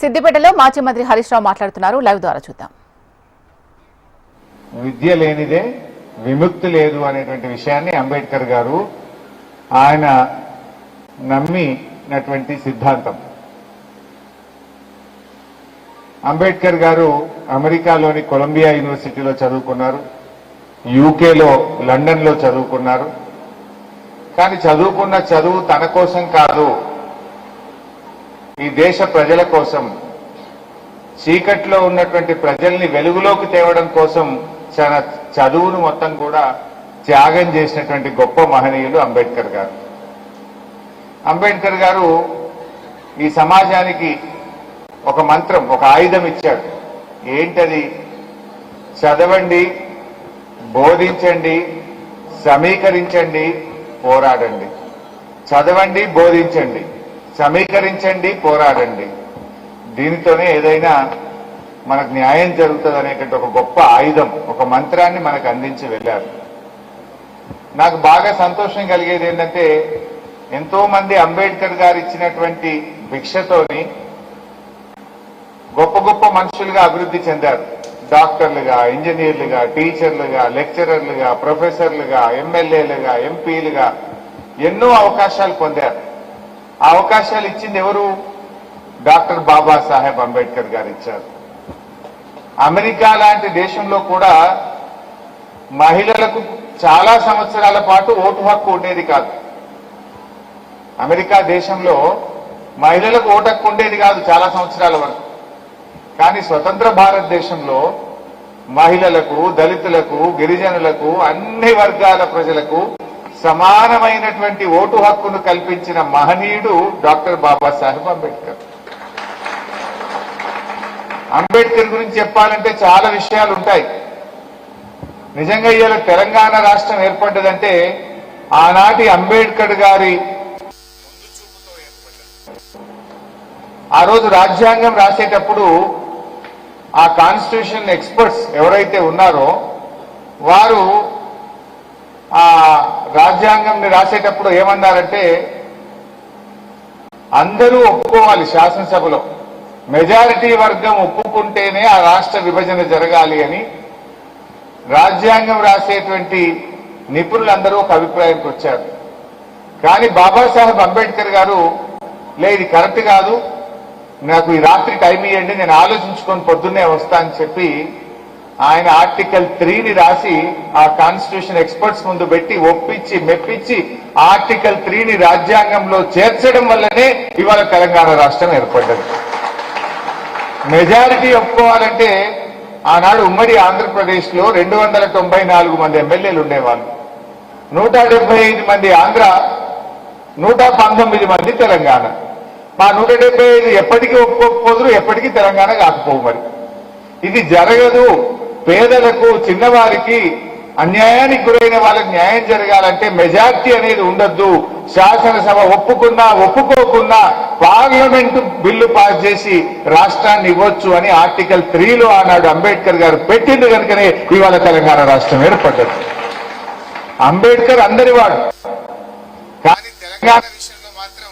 సిద్దిపేటలో మాజీ మంత్రి హరీష్ రావు మాట్లాడుతున్నారు. లైవ్ ద్వారా చూద్దాం. విద్య లేనిదే విముక్తి లేదు అనేటువంటి విషయాన్ని అంబేద్కర్ గారు ఆయన నమ్మినటువంటి సిద్ధాంతం. అంబేద్కర్ గారు అమెరికాలోని కొలంబియా యూనివర్సిటీలో చదువుకున్నారు, యూకేలో లండన్లో చదువుకున్నారు. కానీ చదువుకున్న చదువు తన కోసం కాదు, ఈ దేశ ప్రజల కోసం, చీకట్లో ఉన్నటువంటి ప్రజల్ని వెలుగులోకి తేవడం కోసం తన చదువును మొత్తం కూడా త్యాగం చేసినటువంటి గొప్ప మహనీయులు అంబేద్కర్ గారు. అంబేద్కర్ గారు ఈ సమాజానికి ఒక మంత్రం, ఒక ఆయుధం ఇచ్చాడు. ఏంటది? చదవండి, బోధించండి, సమీకరించండి, పోరాడండి. చదవండి, బోధించండి, సమీకరించండి, పోరాడండి. దీనితోనే ఏదైనా మనకు న్యాయం జరుగుతుంది అనేటువంటి ఒక గొప్ప ఆయుధం, ఒక మంత్రాన్ని మనకు అందించి వెళ్ళారు. నాకు బాగా సంతోషం కలిగేది ఏంటంటే, ఎంతో మంది అంబేద్కర్ గారు ఇచ్చినటువంటి భిక్షతోని గొప్ప గొప్ప మనుషులుగా అభివృద్ధి చెందారు. డాక్టర్లుగా, ఇంజనీర్లుగా, టీచర్లుగా, లెక్చరర్లుగా, ప్రొఫెసర్లుగా, ఎమ్మెల్యేలుగా, ఎంపీలుగా ఎన్నో అవకాశాలు పొందారు. ఆ అవకాశాలు ఇచ్చింది ఎవరు? డాక్టర్ బాబాసాహెబ్ అంబేద్కర్ గారు ఇచ్చారు. అమెరికా లాంటి దేశంలో కూడా మహిళలకు చాలా సంవత్సరాల పాటు ఓటు హక్కు ఉండేది కాదు. అమెరికా దేశంలో మహిళలకు ఓటు హక్కు ఉండేది కాదు చాలా సంవత్సరాల వరకు. కానీ స్వతంత్ర భారతదేశంలో మహిళలకు, దళితులకు, గిరిజనులకు, అన్ని వర్గాల ప్రజలకు సమానమైనటువంటి ఓటు హక్కును కల్పించిన మహనీయుడు డాక్టర్ బాబాసాహెబ్ అంబేద్కర్. అంబేద్కర్ గురించి చెప్పాలంటే చాలా విషయాలు ఉంటాయి. నిజంగా ఇవాళ తెలంగాణ రాష్ట్రం ఏర్పడ్డదంటే ఆనాటి అంబేద్కర్ గారి ముందు చూపుతో ఏర్పడ్డది. ఆ రోజు రాజ్యాంగం రాసేటప్పుడు ఆ కాన్స్టిట్యూషన్ ఎక్స్పర్ట్స్ ఎవరైతే ఉన్నారో వారు ఆ రాజ్యాంగంని రాసేటప్పుడు ఏమన్నారంటే, అందరూ ఒప్పుకోవాలి, శాసనసభలో మెజారిటీ వర్గం ఒప్పుకుంటేనే ఆ రాష్ట్ర విభజన జరగాలి అని రాజ్యాంగం రాసేటువంటి నిపుణులందరూ ఒక అభిప్రాయానికి వచ్చారు. కానీ బాబాసాహెబ్ అంబేద్కర్ గారు ఇది కరెక్ట్ కాదు, నాకు ఈ రాత్రి టైం ఇవ్వండి, నేను ఆలోచించుకొని పొద్దున్నే వస్తా అని చెప్పి ఆయన ఆర్టికల్ 3ని రాసి ఆ కాన్స్టిట్యూషన్ ఎక్స్పర్ట్స్ ముందు పెట్టి ఒప్పించి మెప్పించి ఆర్టికల్ 3ని రాజ్యాంగంలో చేర్చడం వల్లనే ఇవాళ తెలంగాణ రాష్ట్రం ఏర్పడ్డది. మెజారిటీ ఒప్పుకోవాలంటే ఆనాడు ఉమ్మడి ఆంధ్రప్రదేశ్ లో 294 మంది ఎమ్మెల్యేలు ఉండేవాళ్ళు, 175 మంది ఆంధ్ర, 119 మంది తెలంగాణ. మా 175 ఎప్పటికీ ఒప్పుకోకపోదురు, ఎప్పటికీ తెలంగాణ కాకపోవు. మరి ఇది జరగదు. పేదలకు, చిన్నవారికి, అన్యాయానికి గురైన వాళ్ళకి న్యాయం జరగాలంటే మెజార్టీ అనేది ఉండొద్దు. శాసనసభ ఒప్పుకున్నా ఒప్పుకోకున్నా పార్లమెంటు బిల్లు పాస్ చేసి రాష్ట్రాన్ని ఇవ్వచ్చు అని ఆర్టికల్ 3లో ఆనాడు అంబేద్కర్ గారు పెట్టింది కనుకనే ఇవాళ తెలంగాణ రాష్ట్రం ఏర్పడ్డది. అంబేద్కర్ అందరివాడు, కానీ తెలంగాణ విషయంలో మాత్రం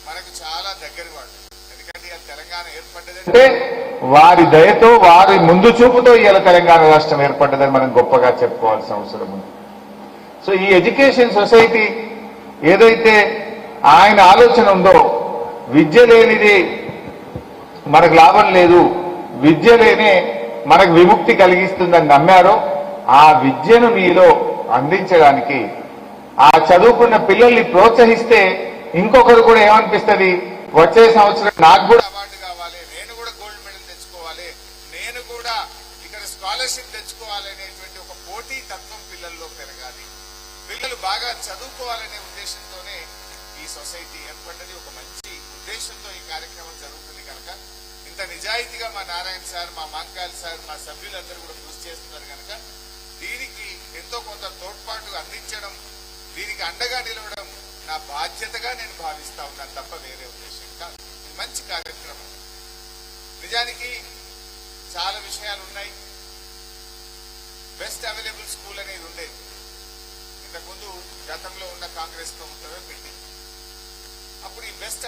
మనకు చాలా దగ్గరవాడు. ఎందుకంటే తెలంగాణ ఏర్పడ్డదంటే వారి దయతో, వారి ముందు చూపుతో ఇవాళ తెలంగాణ రాష్ట్రం ఏర్పడ్డదని మనం గొప్పగా చెప్పుకోవాల్సిన అవసరం ఉంది. సో ఈ ఎడ్యుకేషన్ సొసైటీ ఏదైతే ఆయన ఆలోచన ఉందో, విద్య లేనిది మనకు లాభం లేదు, విద్య లేనే మనకు విముక్తి కలిగిస్తుందని నమ్మారో ఆ విద్యను మీలో అందించడానికి, ఆ చదువుకున్న పిల్లల్ని ప్రోత్సహిస్తే ఇంకొకరు కూడా ఏమనిపిస్తుంది, వచ్చే సంవత్సరం నాకు కూడా అవార్డు కావాలి, నేను కూడా గోల్డ్ మెడల్ తెచ్చుకోవాలి, నేను కూడా ఇక్కడ స్కాలర్షిప్ తెచ్చుకోవాలి అనేటువంటి ఒక పోటీ తత్వం పిల్లల్లో పెరగాలి. పిల్లలు బాగా చదువుకోవాలనే ఉద్దేశంతోనే ఈ సొసైటీ ఏర్పడ్డది. ఒక మంచి ఉద్దేశంతో ఈ కార్యక్రమం జరుగుతుంది కనుక ఇంత నిజాయితీగా మా నారాయణ సార్, మా మాంకాల్ సార్, మా సభ్యులందరూ కూడా కృషి చేస్తున్నారు కనుక దీనికి ఎంతో కొంత తోడ్పాటు అందించడం, దీనికి అండగా నిలవడం నా బాధ్యతగా నేను భావిస్తా ఉన్నాను తప్ప వేరే ఉద్దేశం కాదు. ఇది మంచి కార్యక్రమం. నిజానికి చాలా విషయాలు ఉన్నాయి. బెస్ట్ అవైలబుల్ స్కూల్ అనేది ఉండేది, ఇంతకుముందు గతంలో ఉన్న కాంగ్రెస్ ప్రభుత్వమే పెట్టింది. అప్పుడు ఈ బెస్ట్